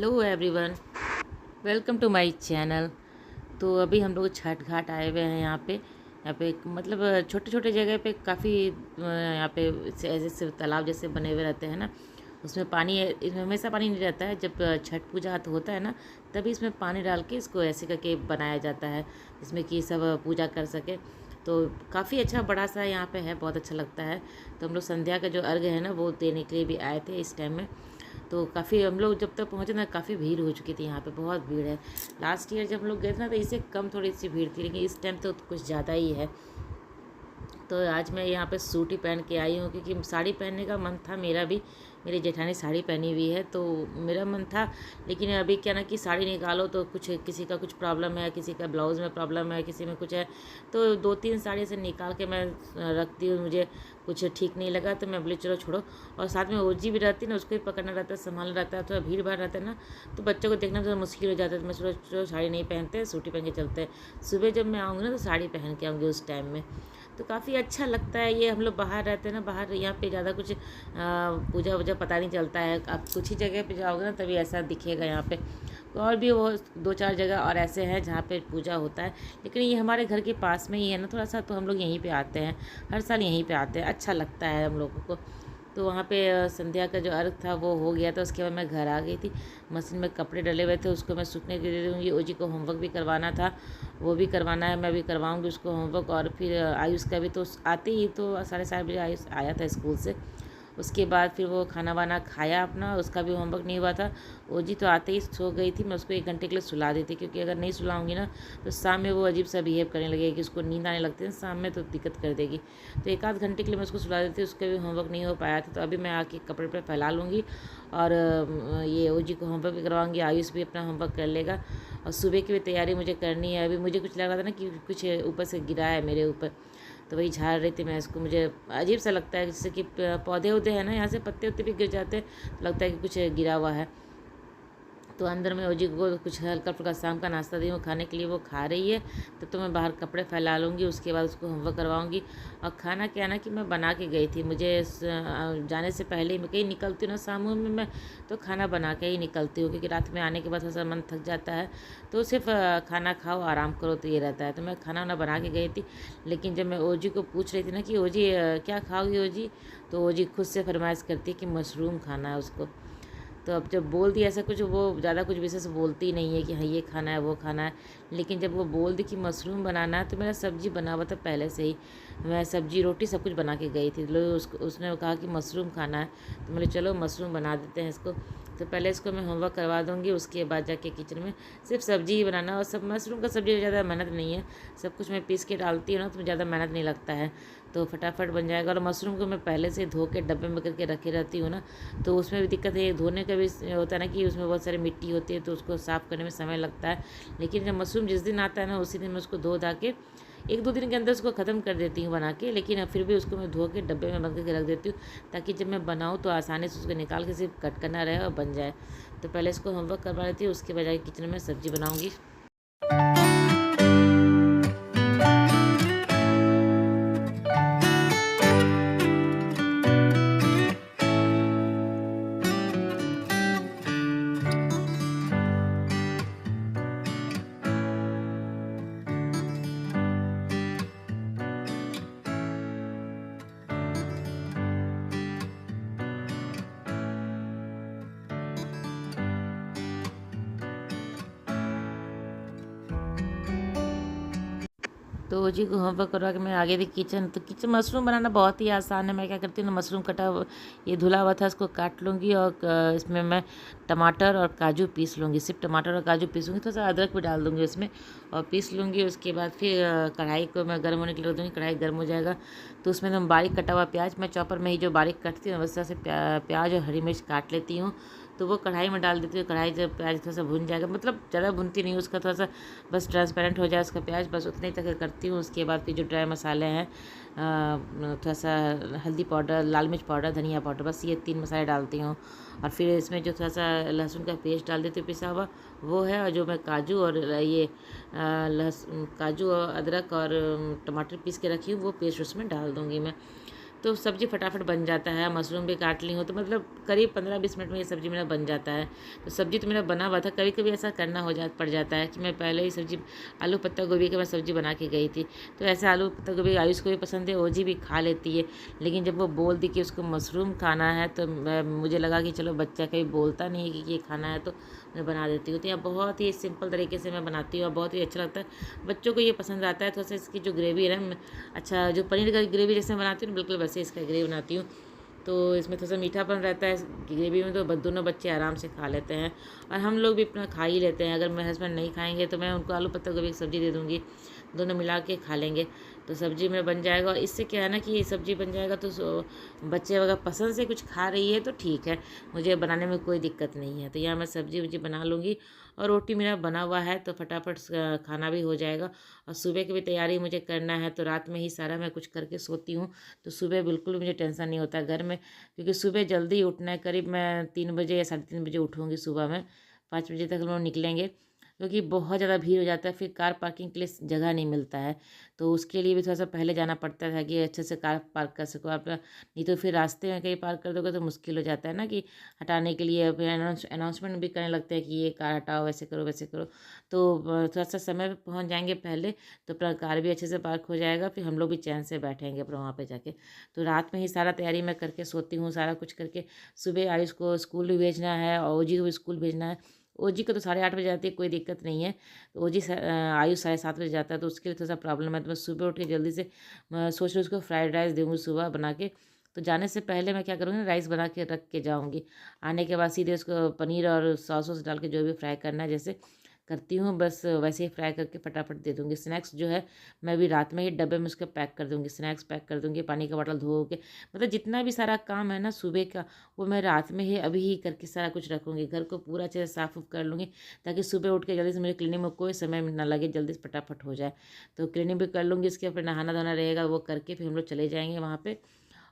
Hello everyone, welcome to my channel. तो अभी हम लोग छठ घाट आए हुए हैं। यहाँ पे मतलब छोटे छोटे जगह पे काफ़ी यहाँ पे ऐसे तालाब जैसे बने हुए रहते हैं ना। उसमें पानी है, इसमें हमेशा पानी नहीं रहता है। जब छठ पूजा तो होता है ना, तभी इसमें पानी डाल के इसको ऐसे करके बनाया जाता है, जिसमें कि सब पूजा कर सके। तो काफ़ी अच्छा बड़ा सा यहाँ पे है, बहुत अच्छा लगता है। तो हम लोग संध्या का जो अर्घ है ना, वो देने के लिए भी आए थे इस टाइम में। तो काफ़ी हम लोग जब तक पहुँचे ना, काफ़ी भीड़ हो चुकी थी। यहाँ पे बहुत भीड़ है। लास्ट ईयर जब हम लोग गए थे ना, तो इससे कम थोड़ी सी भीड़ थी, लेकिन इस टाइम तो कुछ ज़्यादा ही है। तो आज मैं यहाँ पे सूट ही पहन के आई हूँ, क्योंकि साड़ी पहनने का मन था मेरा भी। मेरी जेठानी साड़ी पहनी हुई है, तो मेरा मन था। लेकिन अभी क्या ना कि साड़ी निकालो तो कुछ किसी का कुछ प्रॉब्लम है, किसी का ब्लाउज़ में प्रॉब्लम है, किसी में कुछ है। तो 2-3 साड़ी से निकाल के मैं रखती हूँ। मुझे कुछ ठीक नहीं लगा तो मैं बोली चलो छोड़ो। और साथ में ओजी भी रहती है ना, उसको भी पकड़ना रहता है, संभालना रहता है, थोड़ा भीड़ भाड़ रहता है ना, तो बच्चों को देखना थोड़ा मुश्किल हो जाता है। तो मैं चलो साड़ी नहीं पहनते हैं, सूटी पहन के चलते हैं। सुबह जब मैं आऊँगी ना, तो साड़ी पहन के आऊँगी उस टाइम में। तो काफ़ी अच्छा लगता है। ये हम लोग बाहर रहते हैं ना, बाहर यहाँ पे ज़्यादा कुछ पूजा वूजा पता नहीं चलता है। आप कुछ ही जगह पे जाओगे ना, तभी ऐसा दिखेगा यहाँ पे। और भी वो 2-4 जगह और ऐसे हैं जहाँ पे पूजा होता है, लेकिन ये हमारे घर के पास में ही है ना थोड़ा सा, तो हम लोग यहीं पे आते हैं। हर साल यहीं पे आते हैं, अच्छा लगता है हम लोगों को। तो वहाँ पे संध्या का जो अर्घ था वो हो गया था। उसके बाद मैं घर आ गई थी। मशीन में कपड़े डले हुए थे, उसको मैं सूखने के लिए दे दूँगी। ओजी को होमवर्क भी करवाना था, वो भी करवाना है, मैं भी करवाऊँगी उसको होमवर्क। और फिर आयुष का भी, तो आते ही तो 7:30 बजे आयुष आया था स्कूल से। उसके बाद फिर वो खाना वाना खाया अपना, उसका भी होमवर्क नहीं हुआ था। ओजी तो आते ही सो गई थी। मैं उसको 1 घंटे के लिए सुला दी थी, क्योंकि अगर नहीं सुलाऊंगी ना, तो शाम में वो अजीब सा बिहेव करने लगेगी कि उसको नींद आने लगती है शाम में, तो दिक्कत कर देगी। तो 1 आध घंटे के लिए मैं उसको सुला दी थी, उसका भी होमवर्क नहीं हो पाया था। तो अभी मैं आके कपड़े पर फैला लूँगी, और ये ओजी को होमवर्क भी करवाऊँगी, आयुष भी अपना होमवर्क कर लेगा। और सुबह की भी तैयारी मुझे करनी है। अभी मुझे कुछ लग रहा था ना कि कुछ ऊपर से गिरा है मेरे ऊपर, तो वही झाड़ रही थी मैं इसको। मुझे अजीब सा लगता है, जैसे कि पौधे वौधे हैं ना, यहाँ से पत्ते उत्ते भी गिर जाते हैं, तो लगता है कि कुछ गिरा हुआ है। तो अंदर में ओजी को कुछ हल्का फुल्का शाम का नाश्ता दी हूँ खाने के लिए, वो खा रही है। तो मैं बाहर कपड़े फैला लूँगी, उसके बाद उसको होमवर्क करवाऊँगी। और खाना क्या ना कि मैं बना के गई थी, मुझे जाने से पहले ही मैं कहीं निकलती हूँ ना शाम में, मैं तो खाना बना के ही निकलती हूँ, क्योंकि रात में आने के बाद थोड़ा सा मन थक जाता है। तो सिर्फ खाना खाओ, आराम करो, तो ये रहता है। तो मैं खाना वाना बना के गई थी। लेकिन जब मैं ओजी को पूछ रही थी ना कि ओजी क्या खाओगी ओजी, तो ओजी खुद से फरमाइश करती है कि मशरूम खाना है उसको। तो अब जब बोल दी ऐसा कुछ, वो ज़्यादा कुछ विशेष बोलती नहीं है कि हाँ ये खाना है वो खाना है। लेकिन जब वो बोल दी कि मशरूम बनाना है, तो मेरा सब्ज़ी बना हुआ था पहले से ही। मैं सब्ज़ी रोटी सब कुछ बना के गई थी। लोग उसने कहा कि मशरूम खाना है, तो मैंने चलो मशरूम बना देते हैं इसको। तो पहले इसको मैं होमवर्क करवा दूँगी, उसके बाद जाके किचन में सिर्फ सब्ज़ी ही बनाना। और सब मशरूम का सब्ज़ी ज़्यादा मेहनत नहीं है, सब कुछ मैं पीस के डालती हूँ ना, तो ज़्यादा मेहनत नहीं लगता है, तो फटाफट बन जाएगा। और मशरूम को मैं पहले से धो के डब्बे में करके रखे रहती हूँ ना, तो उसमें भी दिक्कत है। धोने का भी होता है ना कि उसमें बहुत सारी मिट्टी होती है, तो उसको साफ़ करने में समय लगता है। लेकिन जब मशरूम जिस दिन आता है ना, उसी दिन मैं उसको धो धा के 1-2 दिन के अंदर उसको ख़त्म कर देती हूँ बना के। लेकिन फिर भी उसको मैं धो के डब्बे में बंद करके रख देती हूँ, ताकि जब मैं बनाऊँ तो आसानी से उसको निकाल के सिर्फ कट करना रहे और बन जाए। तो पहले इसको होमवर्क करवा लेती हूँ, उसके बाद जाके किचन में सब्ज़ी बनाऊँगी। तो जी को होमवर्क करवा के मैं आ गई थी किचन। तो किचन मशरूम बनाना बहुत ही आसान है। मैं क्या करती हूँ ना, मशरूम ये धुला हुआ था, इसको काट लूँगी, और इसमें मैं टमाटर और काजू पीस लूँगी। सिर्फ टमाटर और काजू पीसूँगी, थोड़ा सा अदरक भी डाल दूँगी उसमें, और पीस लूँगी। उसके बाद फिर कढ़ाई को मैं गर्म होने के लिए रख दूँगी। कढ़ाई गर्म हो जाएगा तो उसमें मैं बारीक कटा हुआ प्याज, मैं चॉपर में ही जो बारीक कटती हूँ, वैसे से प्याज और हरी मिर्च काट लेती हूँ। तो वो कढ़ाई में डाल देती हूँ। कढ़ाई जब प्याज थोड़ा सा भुन जाएगा, मतलब ज़्यादा भुनती नहीं हूँ, उसका थोड़ा सा बस ट्रांसपेरेंट हो जाए उसका प्याज, बस उतने तक करती हूँ। उसके बाद फिर जो ड्राई मसाले हैं, थोड़ा सा हल्दी पाउडर, लाल मिर्च पाउडर, धनिया पाउडर, बस ये 3 मसाले डालती हूँ। और फिर इसमें जो थोड़ा सा लहसुन का पेस्ट डाल देती हूँ पिसा हुआ, वो है। और जो मैं काजू और ये काजू और अदरक और टमाटर पीस के रखी हूँ, वो पेस्ट उसमें डाल दूँगी मैं। तो सब्ज़ी फटाफट बन जाता है। मशरूम भी काट ली हूँ तो मतलब करीब 15-20 मिनट में ये सब्ज़ी मेरा बन जाता है। तो सब्ज़ी तो मेरा बना हुआ था। कभी कभी ऐसा करना पड़ जाता है कि मैं पहले ही सब्ज़ी आलू पत्ता गोभी की मैं सब्ज़ी बना के गई थी। तो ऐसे आलू पत्ता गोभी आयुष को भी पसंद है, ओजी भी खा लेती है। लेकिन जब वो बोल दी कि उसको मशरूम खाना है तो मुझे लगा कि चलो बच्चा कहीं बोलता नहीं है कि ये खाना है तो मैं बना देती हूँ। तो यह बहुत ही सिंपल तरीके से मैं बनाती हूँ और बहुत ही अच्छा लगता है, बच्चों को ये पसंद आता है। थोड़ा सा इसकी जो ग्रेवी है ना, अच्छा जो पनीर का ग्रेवी जैसे बनाती हूँ ना, बिल्कुल वैसे इसका ग्रेवी बनाती हूँ। तो इसमें थोड़ा सा मीठापन रहता है ग्रेवी में, तो दोनों बच्चे आराम से खा लेते हैं और हम लोग भी अपना खा ही लेते हैं। अगर मेरे हस्बैंड नहीं खाएंगे तो मैं उनको आलू पत्ता गोभी की सब्ज़ी दे दूँगी, दोनों मिला के खा लेंगे। तो सब्ज़ी में बन जाएगा और इससे क्या है ना कि ये सब्ज़ी बन जाएगा तो बच्चे अगर पसंद से कुछ खा रही है तो ठीक है, मुझे बनाने में कोई दिक्कत नहीं है। तो यहाँ मैं सब्ज़ी वब्जी बना लूँगी और रोटी मेरा बना हुआ है तो फटाफट खाना भी हो जाएगा। और सुबह की भी तैयारी मुझे करना है, तो रात में ही सारा मैं कुछ करके सोती हूँ। तो सुबह बिल्कुल मुझे टेंशन नहीं होता है घर में, क्योंकि सुबह जल्दी उठना है। करीब मैं 3 बजे या 3:30 बजे उठूँगी सुबह में, 5 बजे तक हम लोग निकलेंगे, क्योंकि बहुत ज़्यादा भीड़ हो जाता है, फिर कार पार्किंग के लिए जगह नहीं मिलता है। तो उसके लिए भी थोड़ा सा पहले जाना पड़ता है कि अच्छे से कार पार्क कर सको आप, नहीं तो फिर रास्ते में कहीं पार्क कर दोगे तो मुश्किल हो जाता है ना कि हटाने के लिए। फिर अनाउंसमेंट भी करने लगते हैं कि ये कार हटाओ, वैसे करो वैसे करो। तो थोड़ा सा समय पर पहुँच जाएंगे पहले तो अपना कार भी अच्छे से पार्क हो जाएगा, फिर हम लोग भी चैन से बैठेंगे अपना वहाँ पर जाके। तो रात में ही सारा तैयारी मैं करके सोती हूँ, सारा कुछ करके। सुबह आयुष को स्कूल भी भेजना है और ओजी को भी स्कूल भेजना है। ओजी को तो 8:30 बजे जाती है, कोई दिक्कत नहीं है। तो ओजी आयुष 7:30 बजे जाता है, तो उसके लिए थोड़ा सा प्रॉब्लम है। तो मैं सुबह उठ के जल्दी से सोच रही हूँ उसको फ्राइड राइस दूँगी सुबह बना के। तो जाने से पहले मैं क्या करूँगी ना, राइस बना के रख के जाऊँगी। आने के बाद सीधे उसको पनीर और सॉस वॉस डाल के जो भी फ्राई करना है जैसे करती हूँ, बस वैसे ही फ्राई करके फटाफट दे दूँगी। स्नैक्स जो है मैं भी रात में ही डब्बे में उसके पैक कर दूँगी, स्नैक्स पैक कर दूँगी, पानी का बॉटल धो के, मतलब जितना भी सारा काम है ना सुबह का, वो मैं रात में ही अभी ही करके सारा कुछ रखूँगी। घर को पूरा अच्छे से साफ़ उफ कर लूँगी, ताकि सुबह उठ के जल्दी से मुझे क्लीनिंग में कोई समय ना लगे, जल्दी से फटाफट हो जाए। तो क्लीनिंग भी कर लूँगी, इसके फिर नहाना धोना रहेगा वो करके फिर हम लोग चले जाएँगे वहाँ पे।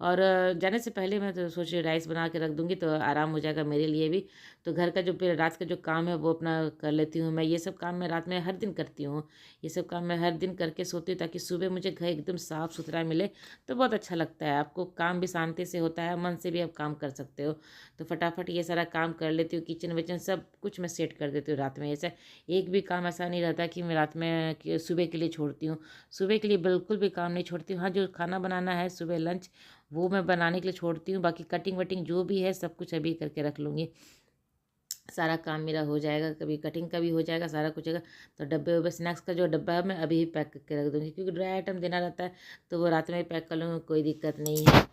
और जाने से पहले मैं तो सोच रही राइस बना के रख दूँगी तो आराम हो जाएगा मेरे लिए भी। तो घर का जो फिर रात का जो काम है वो अपना कर लेती हूँ मैं। ये सब काम मैं रात में हर दिन करती हूँ, ये सब काम मैं हर दिन करके सोती हूँ, ताकि सुबह मुझे घर एकदम साफ़ सुथरा मिले तो बहुत अच्छा लगता है। आपको काम भी शांति से होता है, मन से भी आप काम कर सकते हो। तो फटाफट ये सारा काम कर लेती हूँ, किचन विचन सब कुछ मैं सेट कर देती हूँ रात में। ऐसा एक भी काम ऐसा नहीं रहता कि मैं रात में सुबह के लिए छोड़ती हूँ। सुबह के लिए बिल्कुल भी काम नहीं छोड़ती हूँ। हाँ, जो खाना बनाना है सुबह लंच, वो मैं बनाने के लिए छोड़ती हूँ। बाकी कटिंग वटिंग जो भी है सब कुछ अभी करके रख लूँगी, सारा काम मेरा हो जाएगा। कभी कटिंग का भी हो जाएगा, सारा कुछ होगा। तो डब्बे वब्बे स्नैक्स का जो डब्बा है मैं अभी ही पैक करके रख दूँगी, क्योंकि ड्राई आइटम देना रहता है तो वो रात में ही पैक कर लूँगी, कोई दिक्कत नहीं है।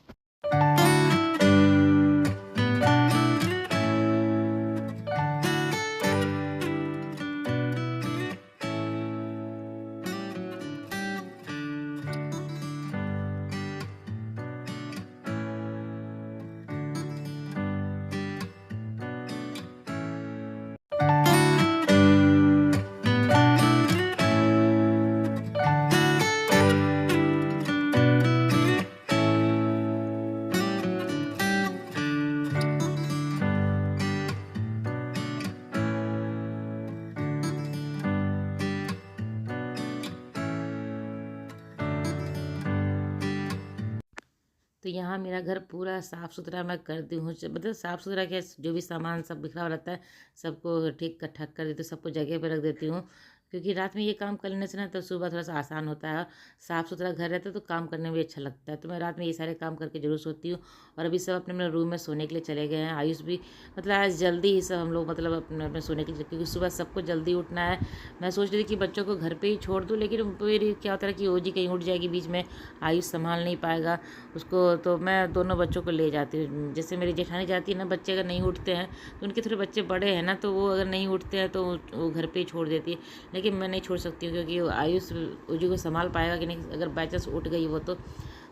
तो यहाँ मेरा घर पूरा साफ़ सुथरा मैं करती हूँ, मतलब साफ़ सुथरा क्या, जो भी सामान सब बिखरा हुआ रहता है सबको ठीक ठाक कर देती हूँ, सबको जगह पे रख देती हूँ। क्योंकि रात में ये काम कर लेने से ना तो सुबह थोड़ा सा आसान होता है। साफ़ सुथरा घर रहता है तो काम करने में भी अच्छा लगता है। तो मैं रात में ये सारे काम करके जरूर सोती हूँ। और अभी सब अपने अपने रूम में सोने के लिए चले गए हैं। आयुष भी, मतलब आज जल्दी ही सब हम लोग मतलब अपने अपने सोने के लिए, क्योंकि सुबह सबको जल्दी उठना है। मैं सोच रही थी कि बच्चों को घर पर ही छोड़ दूँ, लेकिन फिर क्या होता है कि ओजी कहीं उठ जाएगी बीच में, आयुष संभाल नहीं पाएगा उसको। तो मैं दोनों बच्चों को ले जाती हूँ। जैसे मेरी जेठानी जाती है ना, बच्चे अगर नहीं उठते हैं तो उनके थोड़े बच्चे बड़े हैं ना, तो वो अगर नहीं उठते हैं तो वो घर पे ही छोड़ देती है। लेकिन मैं नहीं छोड़ सकती हूँ, क्योंकि आयुष उजी को संभाल पाएगा कि नहीं, अगर बाई चांस उठ गई वो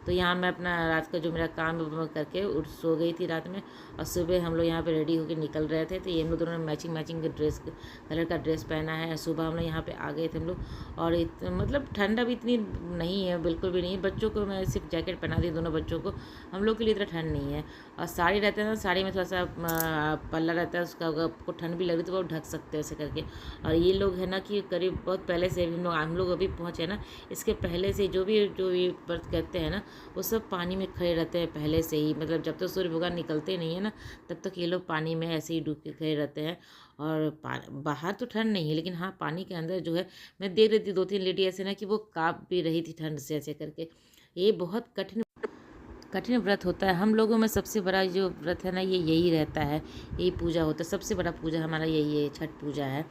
तो यहाँ मैं अपना रात का जो मेरा काम है वो मैं करके उठ सो गई थी रात में। और सुबह हम लोग यहाँ पे रेडी होकर निकल रहे थे, तो ये हम लोग दोनों ने मैचिंग मैचिंग ड्रेस कलर का ड्रेस पहना है। सुबह हम लोग यहाँ पे आ गए थे हम लोग। और मतलब ठंड भी इतनी नहीं है, बिल्कुल भी नहीं है। बच्चों को मैं सिर्फ जैकेट पहना दी, दोनों बच्चों को। हम लोग के लिए इतना ठंड नहीं है। और साड़ी रहता है ना, साड़ी में थोड़ा सा पल्ला रहता है उसका, अगर आपको ठंड भी लग रही तो वो ढक सकते हैं ऐसे करके। और ये लोग है ना कि करीब बहुत पहले से हम लोग अभी पहुँचे ना, इसके पहले से जो ये व्रत करते हैं ना वो सब पानी में खड़े रहते हैं पहले से ही, मतलब जब तक सूर्य भगवान निकलते नहीं है ना तब तक ये लोग पानी में ऐसे ही डूब के खड़े रहते हैं। और बाहर तो ठंड नहीं है, लेकिन हाँ पानी के अंदर जो है मैं देख रही थी 2-3 लेडी ऐसे ना कि वो काँप भी रही थी ठंड से ऐसे करके। ये बहुत कठिन कठिन व्रत होता है। हम लोगों में सबसे बड़ा जो व्रत है ना ये यही रहता है, यही पूजा होता है। सबसे बड़ा पूजा हमारा यही है, छठ पूजा है।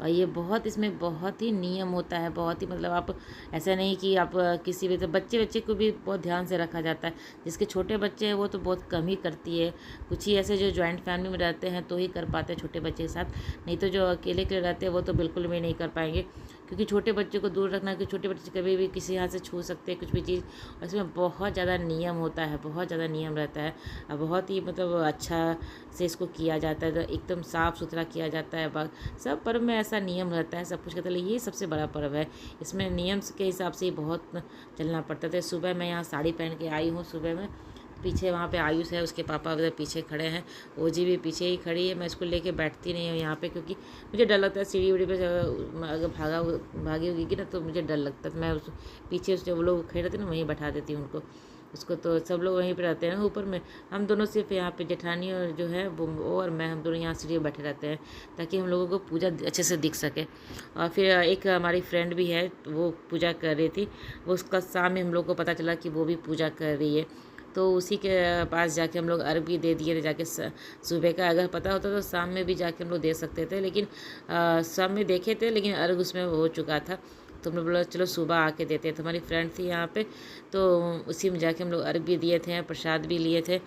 और ये बहुत, इसमें बहुत ही नियम होता है, बहुत ही, मतलब आप ऐसा नहीं कि आप किसी भी, तो बच्चे बच्चे को भी बहुत ध्यान से रखा जाता है। जिसके छोटे बच्चे हैं वो तो बहुत कम ही करती है, कुछ ही ऐसे जो जॉइंट फैमिली में रहते हैं तो ही कर पाते हैं छोटे बच्चे के साथ, नहीं तो जो अकेले के रहते हैं वो तो बिल्कुल भी नहीं कर पाएंगे। क्योंकि छोटे बच्चे को दूर रखना, कि छोटे बच्चे कभी भी किसी हाथ से छू सकते हैं कुछ भी चीज़, और इसमें बहुत ज़्यादा नियम होता है, बहुत ज़्यादा नियम रहता है। और बहुत ही मतलब अच्छा से इसको किया जाता है, तो एकदम साफ़ सुथरा किया जाता है। सब पर्व में ऐसा नियम रहता है, सब कुछ कहते हैं। ये सबसे बड़ा पर्व है, इसमें नियम के हिसाब से ही बहुत चलना पड़ता था। सुबह मैं यहाँ साड़ी पहन के आई हूँ, सुबह में पीछे वहाँ पे आयुष है, उसके पापा उधर पीछे खड़े हैं, ओजी भी पीछे ही खड़ी है। मैं इसको लेके बैठती नहीं हूँ यहाँ पे, क्योंकि मुझे डर लगता है सीढ़ी उड़ी पे अगर भागी होगी ना तो मुझे डर लगता है। तो मैं उस पीछे उससे वो लोग खड़े रहते हैं ना, वहीं बैठा देती हूँ उनको, उसको। तो सब लोग वहीं पे रहते हैं ऊपर में, हम दोनों सिर्फ यहाँ पे जेठानी और जो है वो और मैं, हम दोनों यहाँ सीढ़ी बैठे रहते हैं ताकि हम लोगों को पूजा अच्छे से दिख सके। और फिर एक हमारी फ्रेंड भी है, वो पूजा कर रही थी, वो उसका सामने हम लोग को पता चला कि वो भी पूजा कर रही है, तो उसी के पास जाके हम लोग अर्घ भी दे दिए थे जाके। सुबह का अगर पता होता तो शाम में भी जाके हम लोग दे सकते थे, लेकिन शाम में देखे थे लेकिन अर्घ उसमें हो चुका था, तो हम लोग बोला चलो सुबह आके देते। तो हमारी फ्रेंड थी यहाँ पे, तो उसी में जाके हम लोग अर्घ भी दिए थे, प्रसाद भी लिए थे,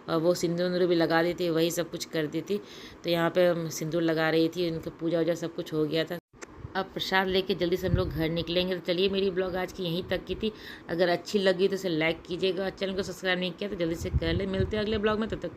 और वो सिंदूर भी लगा दी थी, वही सब कुछ कर दी थी। तो यहाँ पे हम सिंदूर लगा रही थी, उनका पूजा वूजा सब कुछ हो गया था। अब प्रसाद लेके जल्दी से हम लोग घर निकलेंगे। तो चलिए, मेरी ब्लॉग आज की यहीं तक की थी। अगर अच्छी लगी तो इसे लाइक कीजिएगा, चैनल को सब्सक्राइब नहीं किया तो जल्दी से कर ले। मिलते हैं अगले ब्लॉग में, तब तक